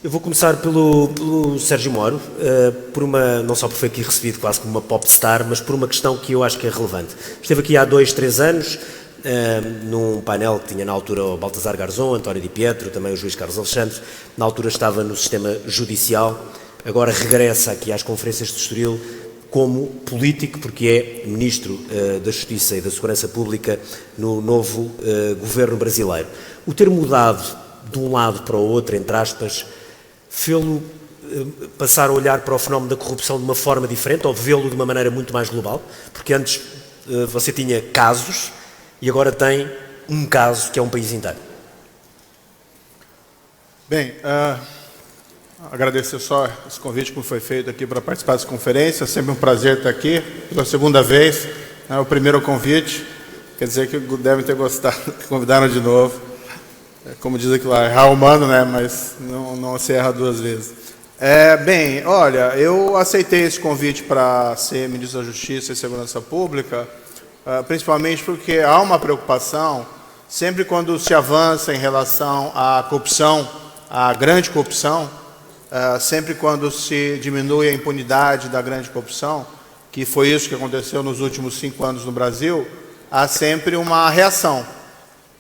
Eu vou começar pelo Sérgio Moro, não só por foi aqui recebido quase como uma popstar, mas por uma questão que eu acho que é relevante. Esteve aqui há 2, 3 anos, num painel que tinha na altura o Baltasar Garzón, António Di Pietro, também o juiz Carlos Alexandre. Na altura estava no sistema judicial, agora regressa aqui às conferências de Estoril como político, porque é Ministro da Justiça e da Segurança Pública no novo governo brasileiro. O ter mudado de um lado para o outro, entre aspas, fê-lo passar a olhar para o fenómeno da corrupção de uma forma diferente ou vê-lo de uma maneira muito mais global? Porque antes você tinha casos e agora tem um caso que é um país inteiro. Bem, agradecer só esse convite que me foi feito aqui para participar dessa conferência. É sempre um prazer estar aqui pela segunda vez. É o primeiro convite, quer dizer que devem ter gostado, que convidaram de novo. Como diz aqui lá, errar humano, né? Mas não se erra 2 vezes. Bem, olha, eu aceitei esse convite para ser Ministro da Justiça e Segurança Pública, principalmente porque há uma preocupação, sempre quando se avança em relação à corrupção, à grande corrupção, sempre quando se diminui a impunidade da grande corrupção, que foi isso que aconteceu nos últimos 5 anos no Brasil, há sempre uma reação,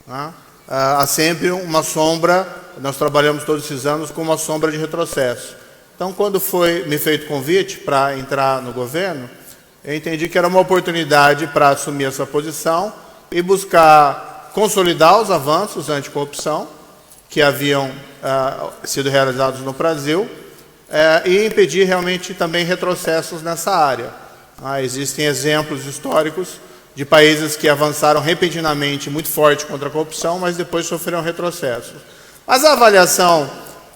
né? Há sempre uma sombra, nós trabalhamos todos esses anos com uma sombra de retrocesso. Então, quando foi me feito convite para entrar no governo, eu entendi que era uma oportunidade para assumir essa posição e buscar consolidar os avanços anticorrupção que haviam sido realizados no Brasil e impedir realmente também retrocessos nessa área. Existem exemplos históricos de países que avançaram repentinamente muito forte contra a corrupção, mas depois sofreram retrocessos. Mas a avaliação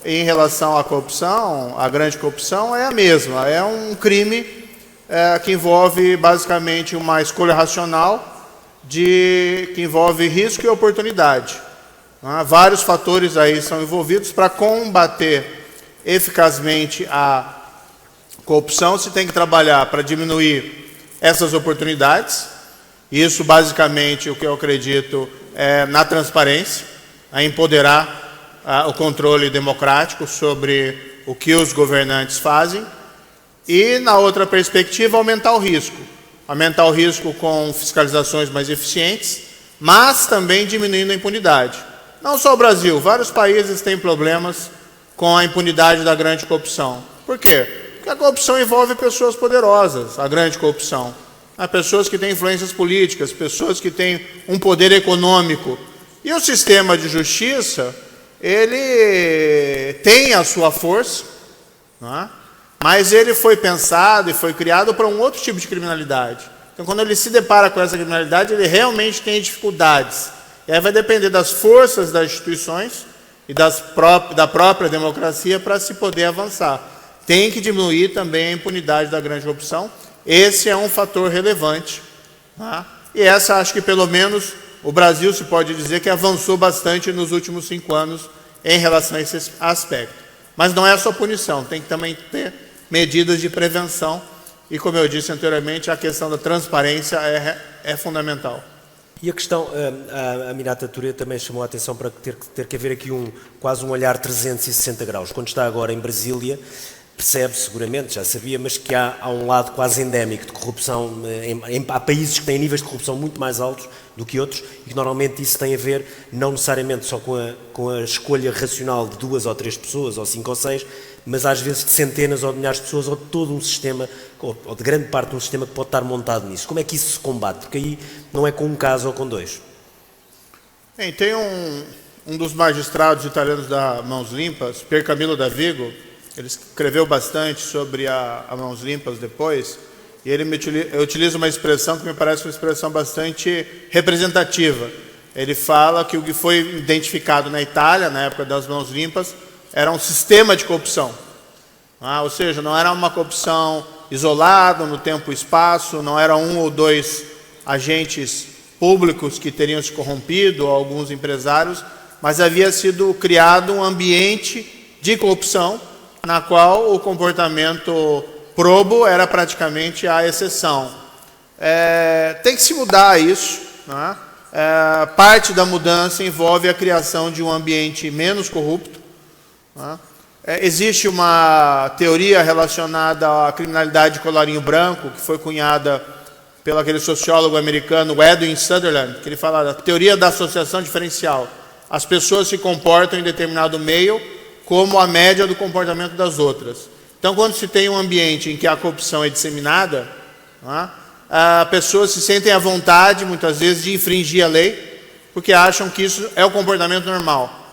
em relação à corrupção, à grande corrupção, é a mesma. É um crime que envolve basicamente uma escolha racional que envolve risco e oportunidade. Vários fatores aí são envolvidos. Para combater eficazmente a corrupção, se tem que trabalhar para diminuir essas oportunidades. Isso, basicamente, o que eu acredito é na transparência, a empoderar o controle democrático sobre o que os governantes fazem e, na outra perspectiva, aumentar o risco. Aumentar o risco com fiscalizações mais eficientes, mas também diminuindo a impunidade. Não só o Brasil, vários países têm problemas com a impunidade da grande corrupção. Por quê? Porque a corrupção envolve pessoas poderosas, a grande corrupção. Há pessoas que têm influências políticas, pessoas que têm um poder econômico. E o sistema de justiça, ele tem a sua força, mas ele foi pensado e foi criado para um outro tipo de criminalidade. Então, quando ele se depara com essa criminalidade, ele realmente tem dificuldades. E aí vai depender das forças das instituições e da própria democracia para se poder avançar. Tem que diminuir também a impunidade da grande corrupção. Esse é um fator relevante. E essa, acho que pelo menos o Brasil se pode dizer que avançou bastante nos últimos 5 anos em relação a esse aspecto. Mas não é só punição, tem que também ter medidas de prevenção. E, como eu disse anteriormente, a questão da transparência é fundamental. E a questão, a Aminata Touré também chamou a atenção para ter que haver aqui quase um olhar 360 graus. Quando está agora em Brasília, percebe seguramente, já sabia, mas que há um lado quase endémico de corrupção. Há países que têm níveis de corrupção muito mais altos do que outros e que normalmente isso tem a ver não necessariamente só com a escolha racional de 2 ou 3 pessoas, ou 5 ou 6, mas às vezes de centenas ou de milhares de pessoas, ou de todo um sistema, ou de grande parte de um sistema que pode estar montado nisso. Como é que isso se combate? Porque aí não é com um caso ou com 2. Bem, tem um dos magistrados italianos da Mãos Limpas, Pier Camillo Davigo. Ele escreveu bastante sobre a Mãos Limpas depois, e ele utiliza uma expressão que me parece uma expressão bastante representativa. Ele fala que o que foi identificado na Itália, na época das Mãos Limpas, era um sistema de corrupção. Ou seja, não era uma corrupção isolada no tempo e espaço, não era 1 ou 2 agentes públicos que teriam se corrompido, ou alguns empresários, mas havia sido criado um ambiente de corrupção na qual o comportamento probo era praticamente a exceção. Tem que se mudar isso, né? Parte da mudança envolve a criação de um ambiente menos corrupto, né? Existe uma teoria relacionada à criminalidade de colarinho branco, que foi cunhada pelo aquele sociólogo americano Edwin Sutherland, que ele fala da teoria da associação diferencial. As pessoas se comportam em determinado meio como a média do comportamento das outras. Então, quando se tem um ambiente em que a corrupção é disseminada, as pessoas se sentem à vontade, muitas vezes, de infringir a lei, porque acham que isso é o comportamento normal.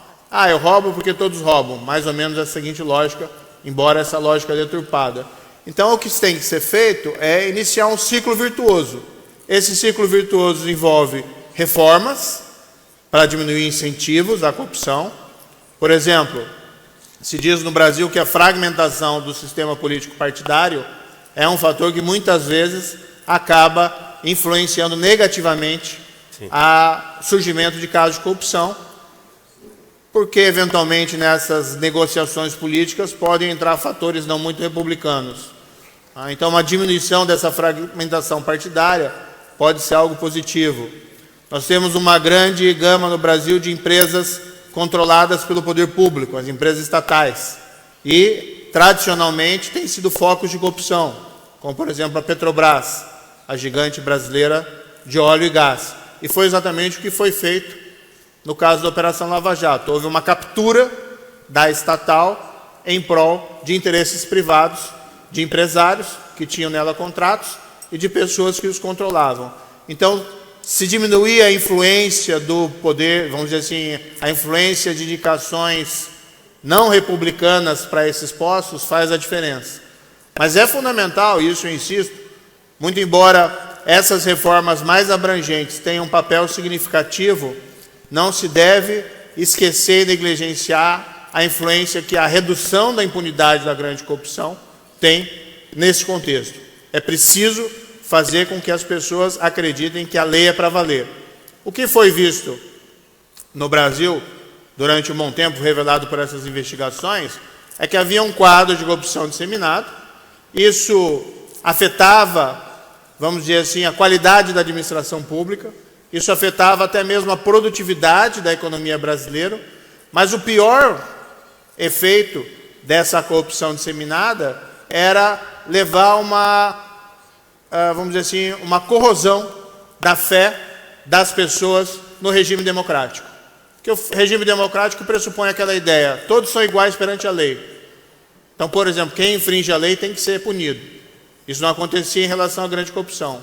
Eu roubo porque todos roubam. Mais ou menos a seguinte lógica, embora essa lógica deturpada. Então, o que tem que ser feito é iniciar um ciclo virtuoso. Esse ciclo virtuoso envolve reformas para diminuir incentivos à corrupção. Por exemplo, se diz no Brasil que a fragmentação do sistema político partidário é um fator que muitas vezes acaba influenciando negativamente o surgimento de casos de corrupção, porque eventualmente nessas negociações políticas podem entrar fatores não muito republicanos. Então, uma diminuição dessa fragmentação partidária pode ser algo positivo. Nós temos uma grande gama no Brasil de empresas controladas pelo poder público, as empresas estatais, e tradicionalmente têm sido focos de corrupção, como por exemplo a Petrobras, a gigante brasileira de óleo e gás. E foi exatamente o que foi feito no caso da Operação Lava Jato. Houve uma captura da estatal em prol de interesses privados, de empresários que tinham nela contratos e de pessoas que os controlavam. Então, se diminuir a influência do poder, vamos dizer assim, a influência de indicações não republicanas para esses postos, faz a diferença. Mas é fundamental, isso eu insisto, muito embora essas reformas mais abrangentes tenham um papel significativo, não se deve esquecer e negligenciar a influência que a redução da impunidade da grande corrupção tem nesse contexto. É preciso fazer com que as pessoas acreditem que a lei é para valer. O que foi visto no Brasil, durante um bom tempo, revelado por essas investigações, é que havia um quadro de corrupção disseminado. Isso afetava, vamos dizer assim, a qualidade da administração pública, isso afetava até mesmo a produtividade da economia brasileira, mas o pior efeito dessa corrupção disseminada era levar vamos dizer assim, uma corrosão da fé das pessoas no regime democrático. Porque o regime democrático pressupõe aquela ideia, todos são iguais perante a lei. Então, por exemplo, quem infringe a lei tem que ser punido. Isso não acontecia em relação à grande corrupção.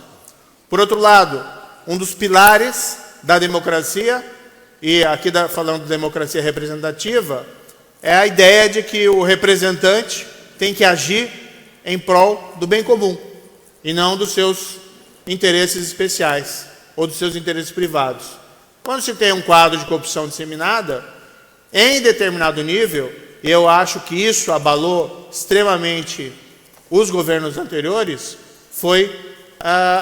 Por outro lado, um dos pilares da democracia, e aqui falando de democracia representativa, é a ideia de que o representante tem que agir em prol do bem comum, e não dos seus interesses especiais, ou dos seus interesses privados. Quando se tem um quadro de corrupção disseminada, em determinado nível, e eu acho que isso abalou extremamente os governos anteriores, foi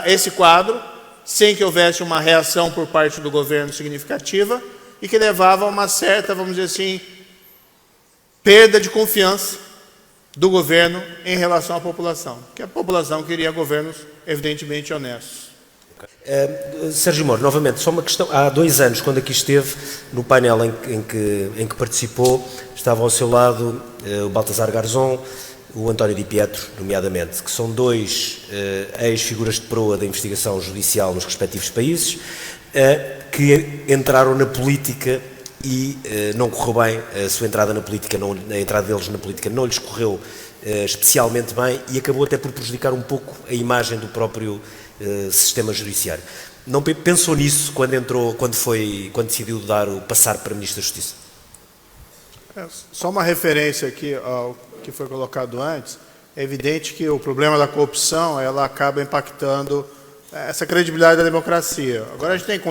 esse quadro, sem que houvesse uma reação por parte do governo significativa, e que levava a uma certa, vamos dizer assim, perda de confiança do governo em relação à população, que a população queria governos evidentemente honestos. Sérgio Moro, novamente, só uma questão. Há 2 anos, quando aqui esteve, no painel em que participou, estava ao seu lado o Baltasar Garzón, o António Di Pietro, nomeadamente, que são 2 ex-figuras de proa da investigação judicial nos respectivos países, que entraram na política e não correu bem a sua entrada na política, a entrada deles na política não lhes correu especialmente bem e acabou até por prejudicar um pouco a imagem do próprio sistema judiciário. Não pensou nisso quando decidiu passar para Ministro da Justiça? Só uma referência aqui ao que foi colocado antes. É evidente que o problema da corrupção ela acaba impactando essa credibilidade da democracia. Agora a gente tem que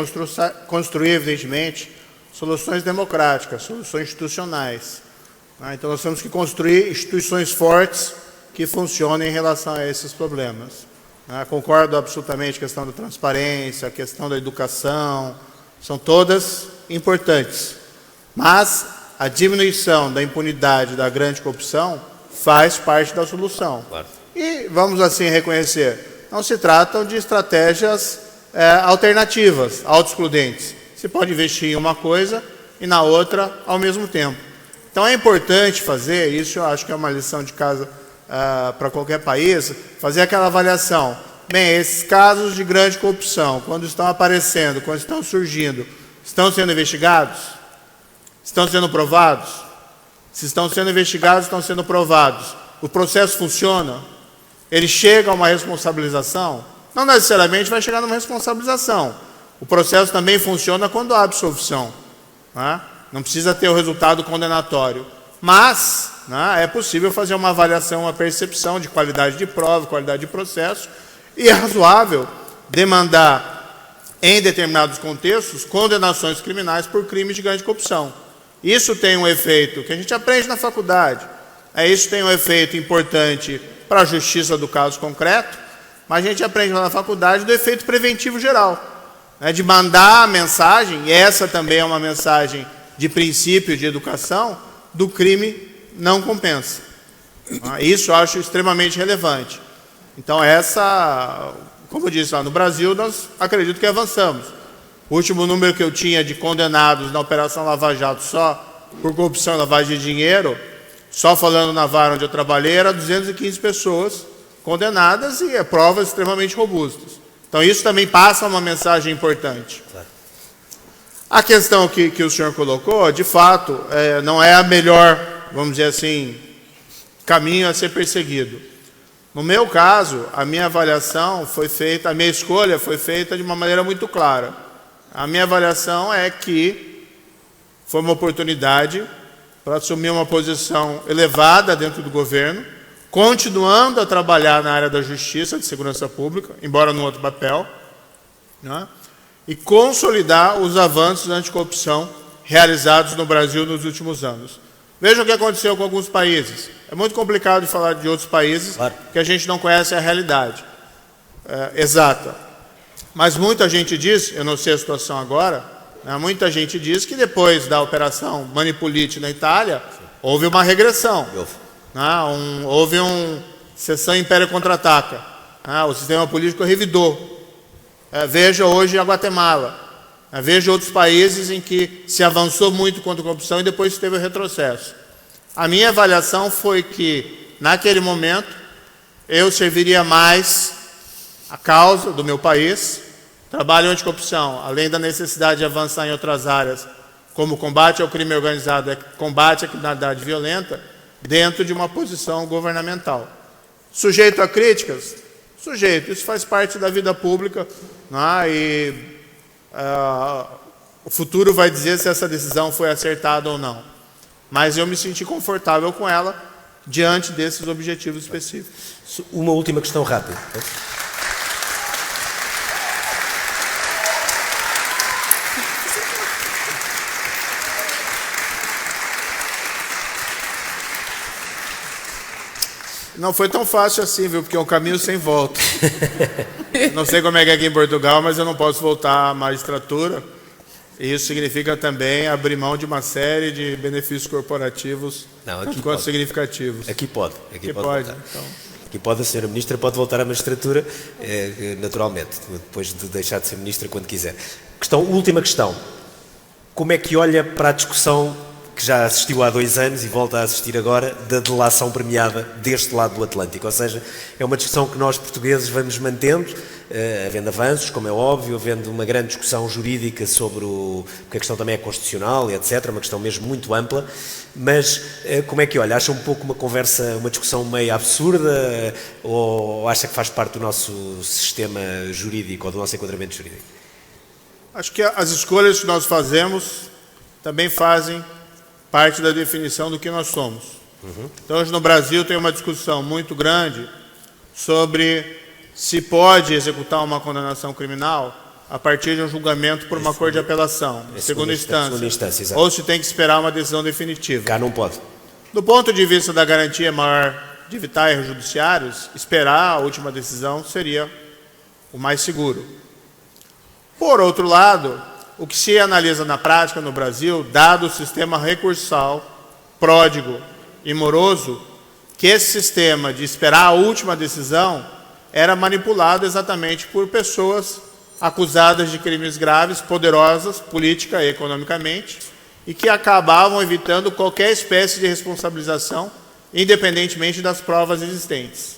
construir, evidentemente, soluções democráticas, soluções institucionais. Então nós temos que construir instituições fortes que funcionem em relação a esses problemas. Concordo absolutamente com a questão da transparência, a questão da educação, são todas importantes. Mas a diminuição da impunidade da grande corrupção faz parte da solução. Claro. E vamos assim reconhecer, não se tratam de estratégias alternativas, autoexcludentes. Você pode investir em uma coisa e na outra ao mesmo tempo. Então é importante fazer, isso eu acho que é uma lição de casa para qualquer país, fazer aquela avaliação. Bem, esses casos de grande corrupção, quando estão aparecendo, quando estão surgindo, estão sendo investigados? Estão sendo provados? Se estão sendo investigados, estão sendo provados. O processo funciona? Ele chega a uma responsabilização? Não necessariamente vai chegar numa responsabilização. O processo também funciona quando há absolvição. Né? Não precisa ter o resultado condenatório. Mas é possível fazer uma avaliação, uma percepção de qualidade de prova, qualidade de processo, e é razoável demandar, em determinados contextos, condenações criminais por crimes de grande corrupção. Isso tem um efeito que a gente aprende na faculdade. Isso tem um efeito importante para a justiça do caso concreto, mas a gente aprende lá na faculdade do efeito preventivo geral, de mandar a mensagem, e essa também é uma mensagem de princípio de educação, do crime não compensa. Isso eu acho extremamente relevante. Então como eu disse lá no Brasil, nós acredito que avançamos. O último número que eu tinha de condenados na Operação Lava Jato só por corrupção e lavagem de dinheiro, só falando na vara onde eu trabalhei, era 215 pessoas condenadas e provas extremamente robustas. Então isso também passa uma mensagem importante. A questão que o senhor colocou, de fato, não é a melhor, vamos dizer assim, caminho a ser perseguido. No meu caso, a minha avaliação foi feita, a minha escolha foi feita de uma maneira muito clara. A minha avaliação é que foi uma oportunidade para assumir uma posição elevada dentro do governo, continuando a trabalhar na área da justiça, de segurança pública, embora num outro papel, e consolidar os avanços anticorrupção realizados no Brasil nos últimos anos. Veja o que aconteceu com alguns países. É muito complicado de falar de outros países, porque a gente não conhece a realidade exata. Mas muita gente diz, eu não sei a situação agora, muita gente diz que depois da operação Manipulite na Itália, houve uma regressão. Houve uma sessão Império Contra-Ataca. O sistema político revidou. Veja hoje a Guatemala. Veja outros países em que se avançou muito contra a corrupção e depois teve o retrocesso. A minha avaliação foi que, naquele momento, eu serviria mais a causa do meu país, trabalho anticorrupção, além da necessidade de avançar em outras áreas, como combate ao crime organizado, combate à criminalidade violenta, dentro de uma posição governamental. Sujeito a críticas? Sujeito. Isso faz parte da vida pública, o futuro vai dizer se essa decisão foi acertada ou não. Mas eu me senti confortável com ela diante desses objetivos específicos. Uma última questão rápida. Não foi tão fácil assim, viu? Porque é um caminho sem volta. Não sei como é que é aqui em Portugal, mas eu não posso voltar à magistratura. E isso significa também abrir mão de uma série de benefícios corporativos, tanto quanto significativos. Aqui pode. Aqui pode. Então. Aqui pode, a senhora Ministra pode voltar à magistratura, naturalmente, depois de deixar de ser Ministra quando quiser. Última questão. Como é que olha para a discussão que já assistiu há 2 anos e volta a assistir agora, da delação premiada deste lado do Atlântico? Ou seja, é uma discussão que nós portugueses vamos mantendo, havendo avanços, como é óbvio, havendo uma grande discussão jurídica sobre porque a questão também é constitucional e etc., uma questão mesmo muito ampla, mas como é que olha? Acha um pouco uma conversa, uma discussão meio absurda, ou acha que faz parte do nosso sistema jurídico ou do nosso enquadramento jurídico? Acho que as escolhas que nós fazemos também fazem parte da definição do que nós somos. Então, hoje no Brasil tem uma discussão muito grande sobre se pode executar uma condenação criminal a partir de um julgamento por uma corte de apelação, segunda instância, ou se tem que esperar uma decisão definitiva. Cá não pode. Do ponto de vista da garantia maior de evitar erros judiciários, esperar a última decisão seria o mais seguro. Por outro lado, o que se analisa na prática no Brasil, dado o sistema recursal, pródigo e moroso, que esse sistema de esperar a última decisão era manipulado exatamente por pessoas acusadas de crimes graves, poderosas, política e economicamente, e que acabavam evitando qualquer espécie de responsabilização, independentemente das provas existentes.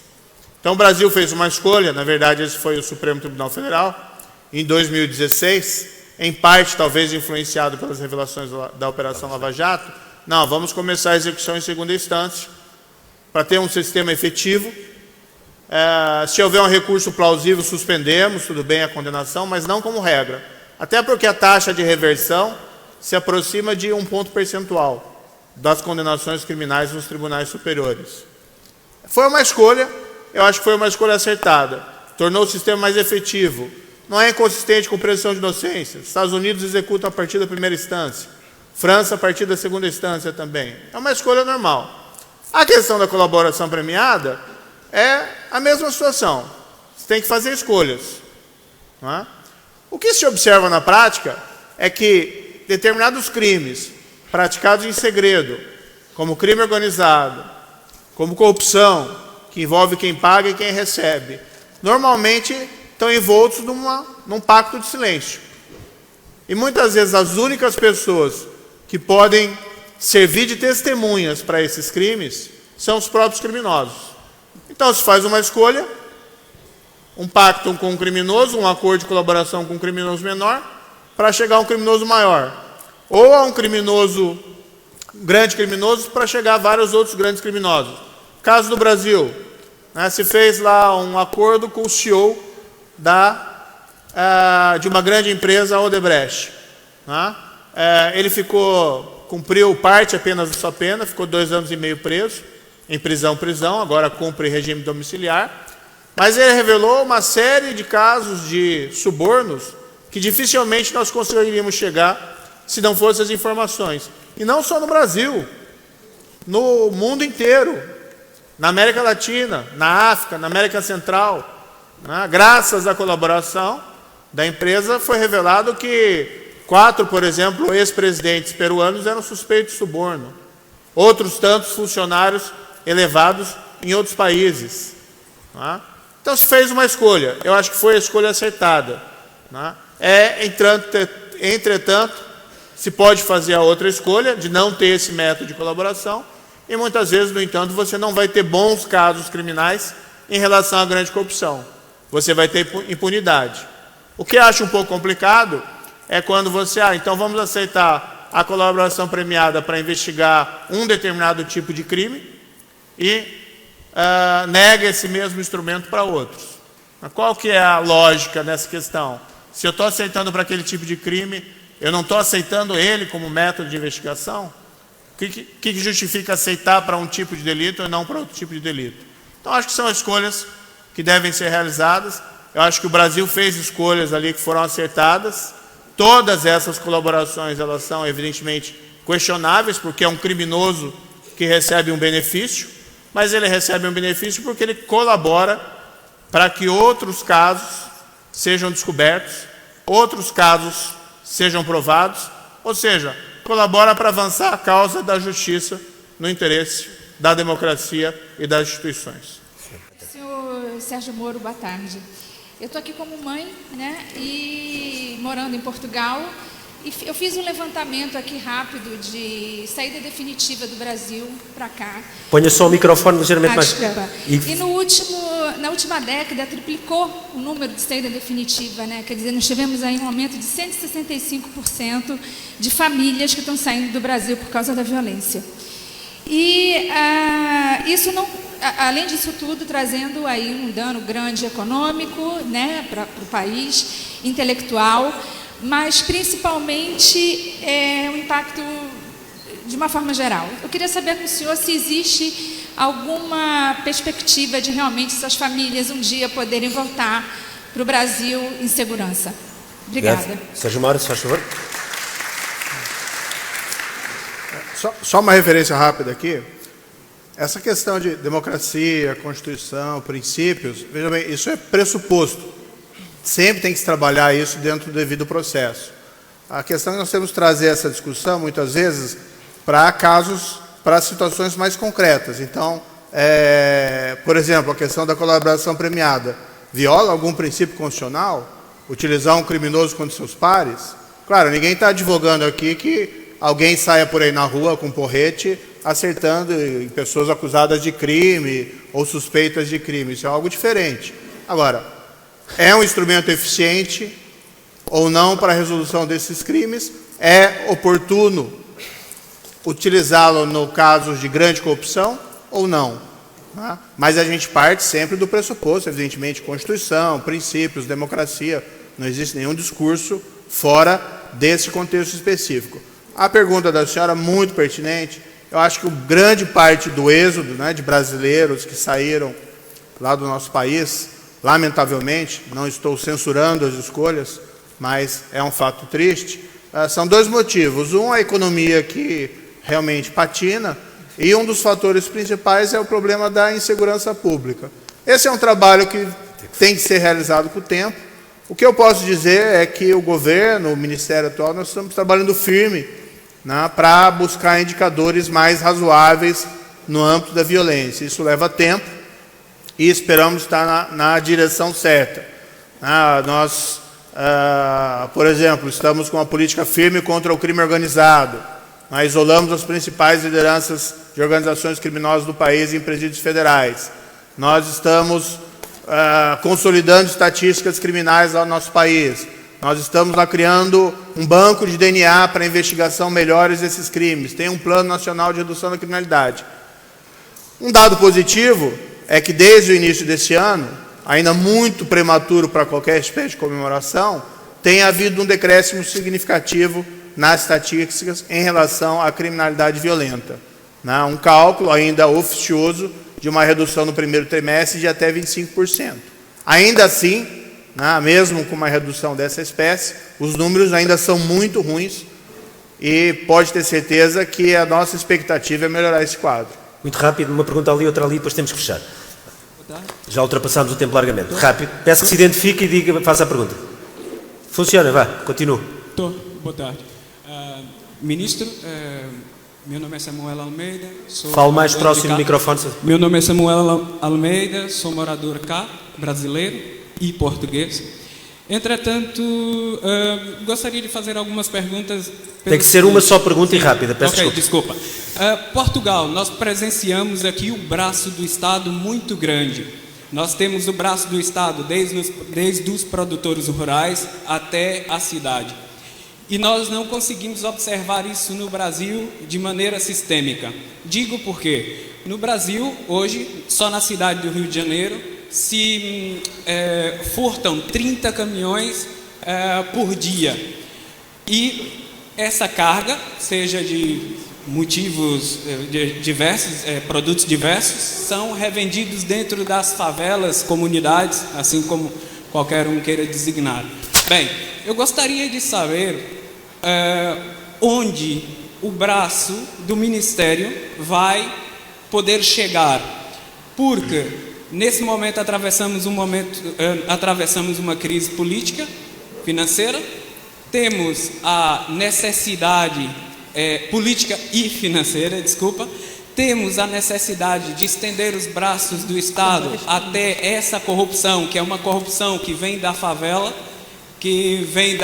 Então o Brasil fez uma escolha, na verdade esse foi o Supremo Tribunal Federal, em 2016, em parte talvez influenciado pelas revelações da Operação Lava Jato. Não, vamos começar a execução em segunda instância, para ter um sistema efetivo. Se houver um recurso plausível, suspendemos, tudo bem, a condenação, mas não como regra. Até porque a taxa de reversão se aproxima de 1 ponto percentual das condenações criminais nos tribunais superiores. Foi uma escolha, eu acho que foi uma escolha acertada. Tornou o sistema mais efetivo. Não é inconsistente com presunção de inocência. Estados Unidos executam a partir da primeira instância. França a partir da segunda instância também. É uma escolha normal. A questão da colaboração premiada é a mesma situação. Você tem que fazer escolhas. Não é? O que se observa na prática é que determinados crimes praticados em segredo, como crime organizado, como corrupção, que envolve quem paga e quem recebe, normalmente estão envoltos num pacto de silêncio. E muitas vezes as únicas pessoas que podem servir de testemunhas para esses crimes são os próprios criminosos. Então se faz uma escolha, um pacto com um criminoso, um acordo de colaboração com um criminoso menor, para chegar a um criminoso maior. Ou a um criminoso, um grande criminoso, para chegar a vários outros grandes criminosos. Caso do Brasil, se fez lá um acordo com o CEO de uma grande empresa, a Odebrecht. Ele cumpriu parte apenas da sua pena, ficou 2 anos e meio preso, em prisão, agora cumpre regime domiciliar, mas ele revelou uma série de casos de subornos que dificilmente nós conseguiríamos chegar se não fossem as informações. E não só no Brasil, no mundo inteiro, na América Latina, na África, na América Central. Graças à colaboração da empresa, foi revelado que 4, por exemplo, ex-presidentes peruanos eram suspeitos de suborno. Outros tantos funcionários elevados em outros países. Então se fez uma escolha. Eu acho que foi a escolha acertada. Entretanto, se pode fazer a outra escolha, de não ter esse método de colaboração, e muitas vezes, no entanto, você não vai ter bons casos criminais em relação à grande corrupção. Você vai ter impunidade. O que eu acho um pouco complicado é quando você, então vamos aceitar a colaboração premiada para investigar um determinado tipo de crime e nega esse mesmo instrumento para outros. Mas qual que é a lógica nessa questão? Se eu estou aceitando para aquele tipo de crime, eu não estou aceitando ele como método de investigação? O que justifica aceitar para um tipo de delito e não para outro tipo de delito? Então, acho que são escolhas que devem ser realizadas. Eu acho que o Brasil fez escolhas ali que foram acertadas. Todas essas colaborações, elas são evidentemente questionáveis, porque é um criminoso que recebe um benefício, mas ele recebe um benefício porque ele colabora para que outros casos sejam descobertos, outros casos sejam provados, ou seja, colabora para avançar a causa da justiça no interesse da democracia e das instituições. Senhor Sérgio Moro, boa tarde. Eu estou aqui como mãe, e morando em Portugal, e eu fiz um levantamento aqui rápido de saída definitiva do Brasil para cá. Ponha só o microfone ligeiramente mais... Desculpa. E na última década triplicou o número de saída definitiva, Quer dizer, nós tivemos aí um aumento de 165% de famílias que estão saindo do Brasil por causa da violência. E isso não, além disso tudo, trazendo aí um dano grande econômico, para o país, intelectual, mas principalmente um impacto de uma forma geral. Eu queria saber com o senhor se existe alguma perspectiva de realmente essas famílias um dia poderem voltar para o Brasil em segurança. Obrigada. Obrigado. Sérgio Moro, se faz favor. Só uma referência rápida aqui. Essa questão de democracia, Constituição, princípios, veja bem, isso é pressuposto. Sempre tem que se trabalhar isso dentro do devido processo. A questão é que nós temos que trazer essa discussão, muitas vezes, para casos, para situações mais concretas. Então, por exemplo, a questão da colaboração premiada viola algum princípio constitucional? Utilizar um criminoso contra seus pares? Claro, ninguém está advogando aqui que alguém saia por aí na rua com porrete acertando em pessoas acusadas de crime ou suspeitas de crime. Isso é algo diferente. Agora, é um instrumento eficiente ou não para a resolução desses crimes? É oportuno utilizá-lo no caso de grande corrupção ou não? Tá? Mas a gente parte sempre do pressuposto, evidentemente, Constituição, princípios, democracia. Não existe nenhum discurso fora desse contexto específico. A pergunta da senhora, muito pertinente. Eu acho que grande parte do êxodo, né, de brasileiros que saíram lá do nosso país, lamentavelmente, não estou censurando as escolhas, mas é um fato triste, são dois motivos. Um, a economia que realmente patina, e um dos fatores principais é o problema da insegurança pública. Esse é um trabalho que tem que ser realizado com o tempo. O que eu posso dizer é que o governo, o Ministério atual, nós estamos trabalhando firme, né, para buscar indicadores mais razoáveis no âmbito da violência. Isso leva tempo e esperamos estar na direção certa. Nós, por exemplo, estamos com uma política firme contra o crime organizado. Nós isolamos as principais lideranças de organizações criminosas do país em presídios federais. Nós estamos consolidando estatísticas criminais ao nosso país. Nós estamos lá criando um banco de DNA para investigação melhores desses crimes. Tem um plano nacional de redução da criminalidade. Um dado positivo é que desde o início desse ano, ainda muito prematuro para qualquer espécie de comemoração, tem havido um decréscimo significativo nas estatísticas em relação à criminalidade violenta. Um cálculo ainda oficioso de uma redução no primeiro trimestre de até 25%. Ainda assim, mesmo com uma redução dessa espécie, os números ainda são muito ruins e pode ter certeza que a nossa expectativa é melhorar esse quadro. Muito rápido, uma pergunta ali, outra ali, depois temos que fechar. Já ultrapassámos o tempo largamente. Rápido, peço que se identifique e diga, faça a pergunta. Funciona, vá, continua. Boa tarde. Ministro, meu nome é Samuel Almeida. Fale mais próximo do microfone. Meu nome é Samuel Almeida, sou morador cá, brasileiro e português. Entretanto, gostaria de fazer algumas perguntas. Tem que ser uma só pergunta e rápida, peço desculpa. Portugal, nós presenciamos aqui o braço do Estado muito grande. Nós temos o braço do Estado desde os produtores rurais até a cidade. E nós não conseguimos observar isso no Brasil de maneira sistêmica. Digo por quê? No Brasil, hoje, só na cidade do Rio de Janeiro, se furtam 30 caminhões por dia. E essa carga, seja de motivos diversos, produtos diversos, são revendidos dentro das favelas, comunidades, assim como qualquer um queira designar. Bem, eu gostaria de saber onde o braço do Ministério vai poder chegar, porque nesse momento atravessamos uma crise política, financeira, temos a necessidade política e financeira, temos a necessidade de estender os braços do Estado até essa corrupção, que é uma corrupção que vem da favela, que vem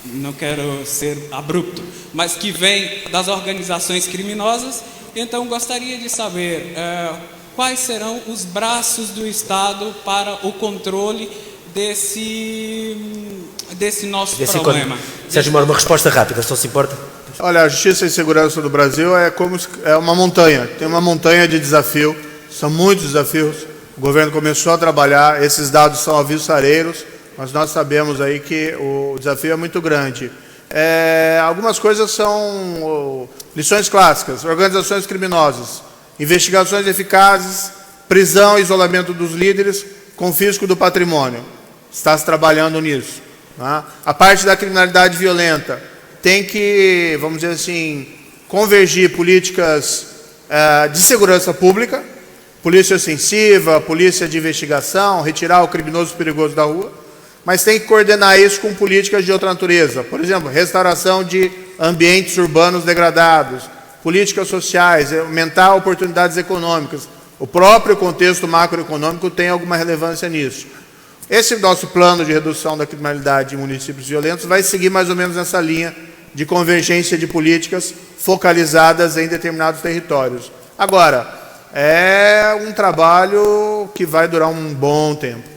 não quero ser abrupto, mas que vem das organizações criminosas. Então gostaria de saber quais serão os braços do Estado para o controle desse nosso problema. Sérgio Moro, uma resposta rápida, se não se importa. Olha, a justiça e segurança do Brasil é uma montanha, tem uma montanha de desafio, são muitos desafios. O governo começou a trabalhar, esses dados são avissareiros, mas nós sabemos aí que o desafio é muito grande. Algumas coisas são lições clássicas: organizações criminosas, investigações eficazes, prisão e isolamento dos líderes, confisco do patrimônio. Está se trabalhando nisso. Tá? A parte da criminalidade violenta tem que, vamos dizer assim, convergir políticas de segurança pública, polícia ostensiva, polícia de investigação, retirar o criminoso perigoso da rua, mas tem que coordenar isso com políticas de outra natureza. Por exemplo, restauração de ambientes urbanos degradados, políticas sociais, aumentar oportunidades econômicas. O próprio contexto macroeconômico tem alguma relevância nisso. Esse nosso plano de redução da criminalidade em municípios violentos vai seguir mais ou menos nessa linha de convergência de políticas focalizadas em determinados territórios. Agora, é um trabalho que vai durar um bom tempo.